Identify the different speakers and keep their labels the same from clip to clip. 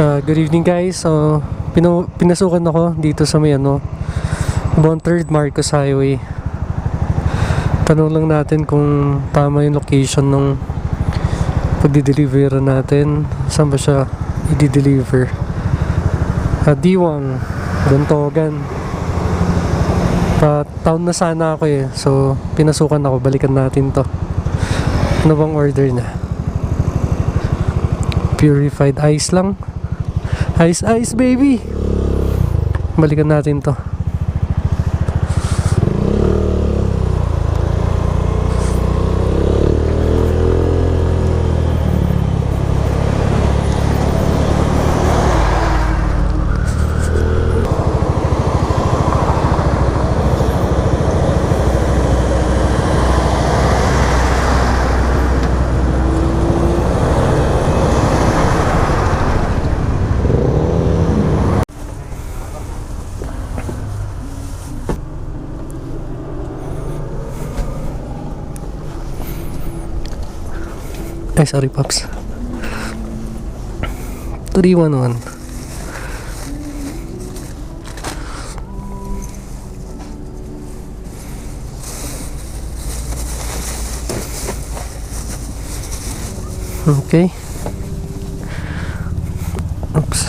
Speaker 1: Good evening guys. So, pinasukan ako dito sa may Bontard Marcos Highway. Tanong lang natin kung tama yung location ng pagdi-deliver natin. Saan ba siya i-deliver? Diwang, Guntogan. Town na sana ako eh. So, pinasukan ako. Balikan natin to. Ano bang order niya? Purified ice lang. Ice ice baby. Balikan natin to. Ay, sorry, Pops. 311. Okay. Oops.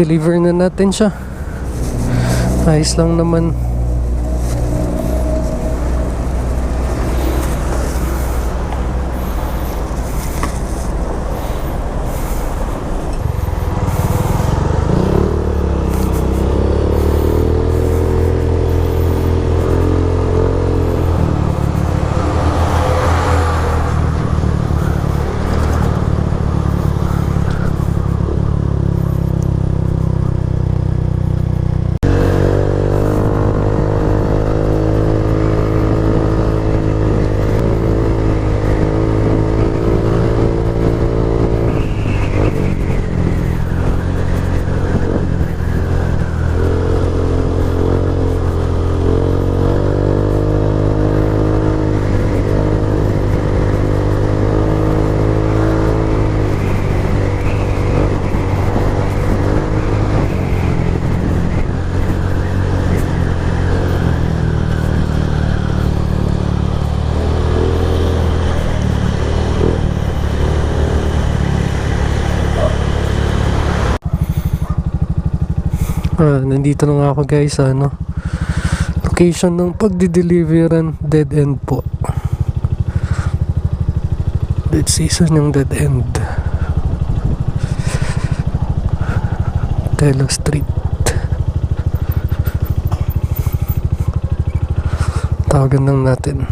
Speaker 1: Deliver na natin siya. Ayos lang naman. Nandito na nga ako guys sa location ng pagdi-deliveran. Dead end po. Dead season yung dead end. Telo Street. Tawagan lang natin.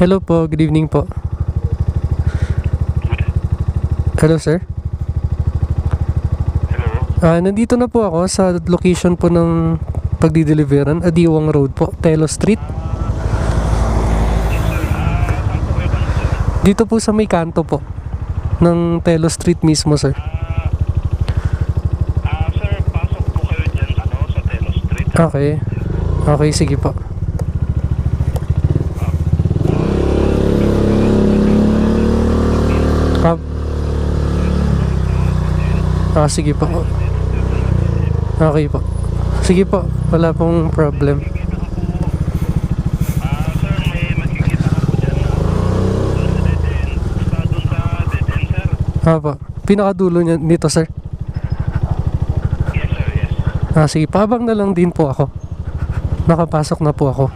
Speaker 1: Hello po, good evening po. Hello sir.
Speaker 2: Hello.
Speaker 1: Nandito na po ako sa location po ng pagdi-deliveran, Diwang Road po, Telo Street. Dito po sa may kanto po ng Telo Street mismo sir.
Speaker 2: Sir, pasok po kayo dyan sa Telo Street.
Speaker 1: Okay. Okay, sige po. Sige po. Okay po. Sige po, wala pong problem.
Speaker 2: Sir, may makikita ka po dyan doon sa dead end, sir.
Speaker 1: Po. Pinakadulo nito sir.
Speaker 2: Yes sir, yes.
Speaker 1: Sige, pabang na lang din po ako. Nakapasok na po ako.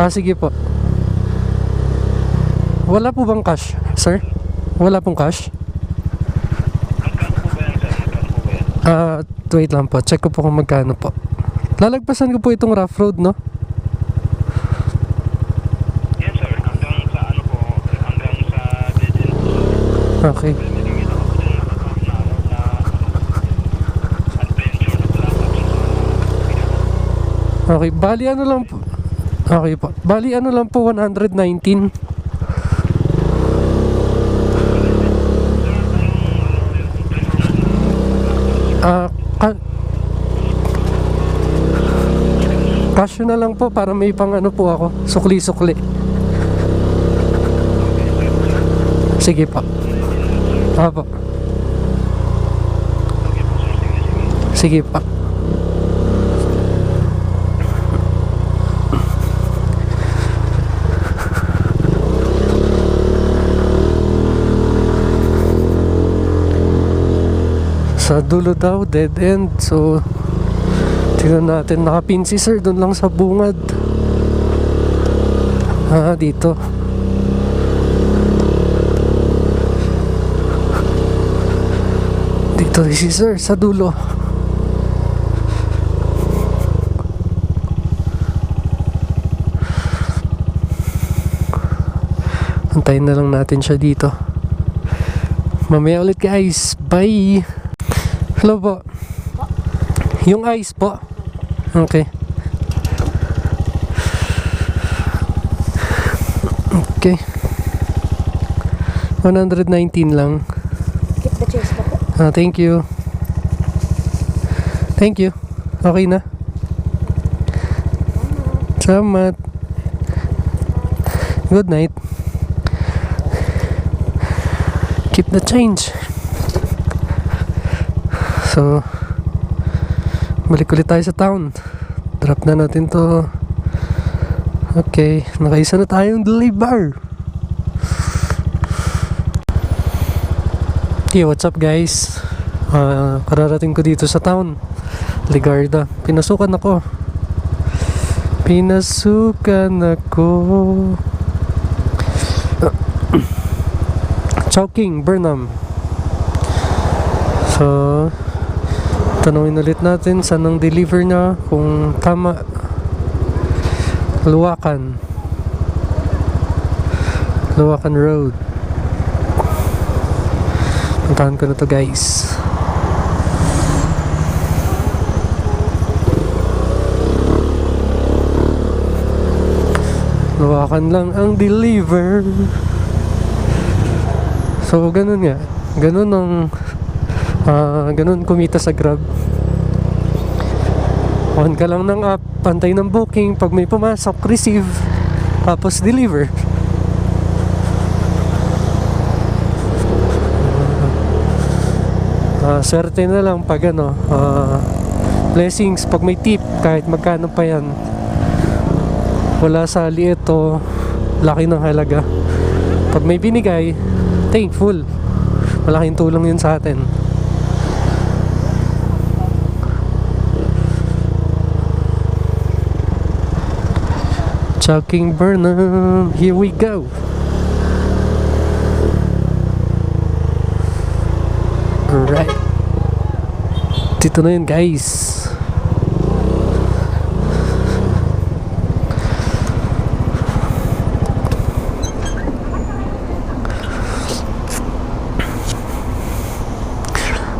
Speaker 1: Sige po. Wala po bang cash, sir? Wala pong cash?
Speaker 2: Magkano po ba yan, sir? Magkano po ba yan?
Speaker 1: Wait lang po. Check ko po kung magkano po. Lalagpasan ko po itong rough road, no?
Speaker 2: Yes sir, hanggang sa hanggang sa dead end po, sir.
Speaker 1: Okay.
Speaker 2: May nakikita ko po dyan na adventure na pala.
Speaker 1: Okay, bali ano lang po. Okay po. Bali ano lang po, 119. Ah, kasyo na lang po para may pang ano po ako, sukli-sukli. Sige po. Apo. Sige po. Sa dulo daw, dead end. So, tingnan natin. Nakapin si sir doon lang sa bungad. Dito. Dito si sir sa dulo. Antayin na lang natin siya dito. Mamaya ulit guys. Bye! Hello po. Yung ice po. Okay. Okay. 119 lang.
Speaker 3: Keep the chase po.
Speaker 1: Thank you. Thank you. Okay na. Salamat. Good night. Keep the change. So, balik ulit tayo sa town. Drop na natin to. Okay, nakaisa na tayong deliver. Okay, what's up guys? Kararating ko dito sa town, Ligarda. Pinasukan ako. Chowking, Burnham. So, tanungin ulit natin saan ang deliver niya, kung tama. Luwakan Road. Puntahan ko na to guys. Luwakan lang ang deliver. So ganun nga, ganun ang ganun kumita sa Grab. On ka lang ng app, pantay ng booking, pag may pumasok, receive, tapos deliver. Swerte na lang pag ano, blessings pag may tip, kahit magkano pa yan. Wala sa liit o laki ng halaga. Pag may binigay, thankful. Malaking tulong yun sa atin. Chowking Burnham, here we go. Alright, dito na yun guys.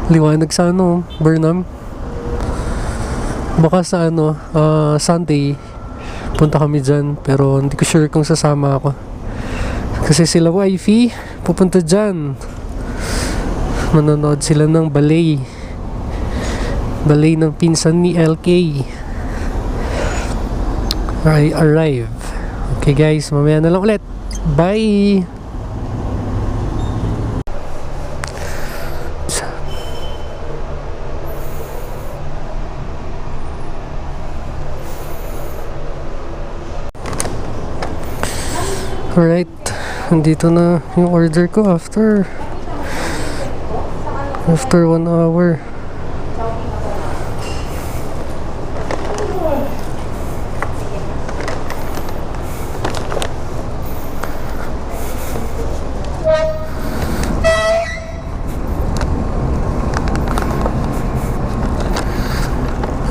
Speaker 1: Liwanag sa ano, Burnham. Baka sa ano, Sunday punta kami dyan, pero hindi ko sure kung sasama ako kasi sila wifey pupunta dyan. Manonood sila ng ballet ng pinsan ni LK. I arrive. Okay guys, mamaya na lang ulit. Bye. Alright, nandito na yung order ko after 1 hour.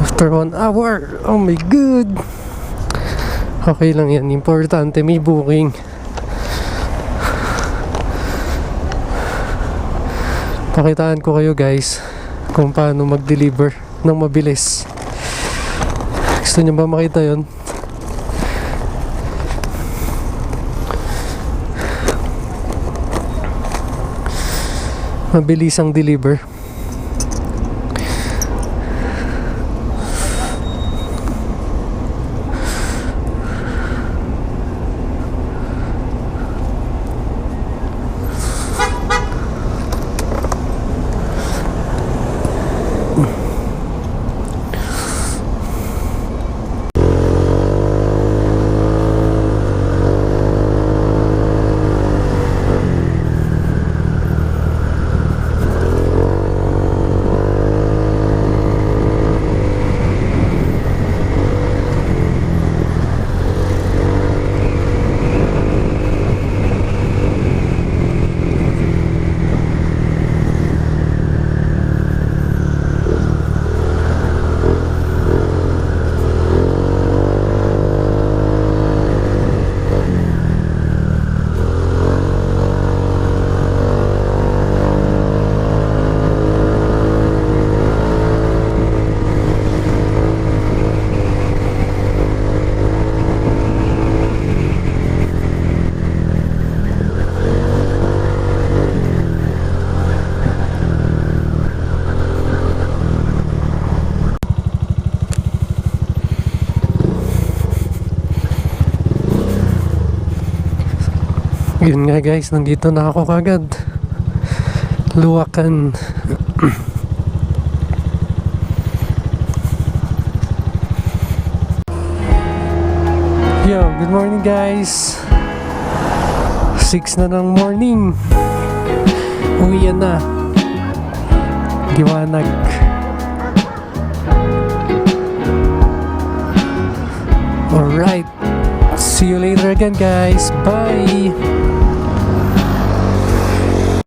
Speaker 1: After 1 hour, oh my god. Okay lang yan, importante may booking. Pakitaan ko kayo guys kung paano mag-deliver ng mabilis. Gusto niyo ba makita yun? Mabilis ang deliver. Yun nga guys, nandito na ako kagad. Luwakan. Yo, good morning guys. 6 na ng morning. Uwian na. Liwanag. Alright. See you later again guys. Bye.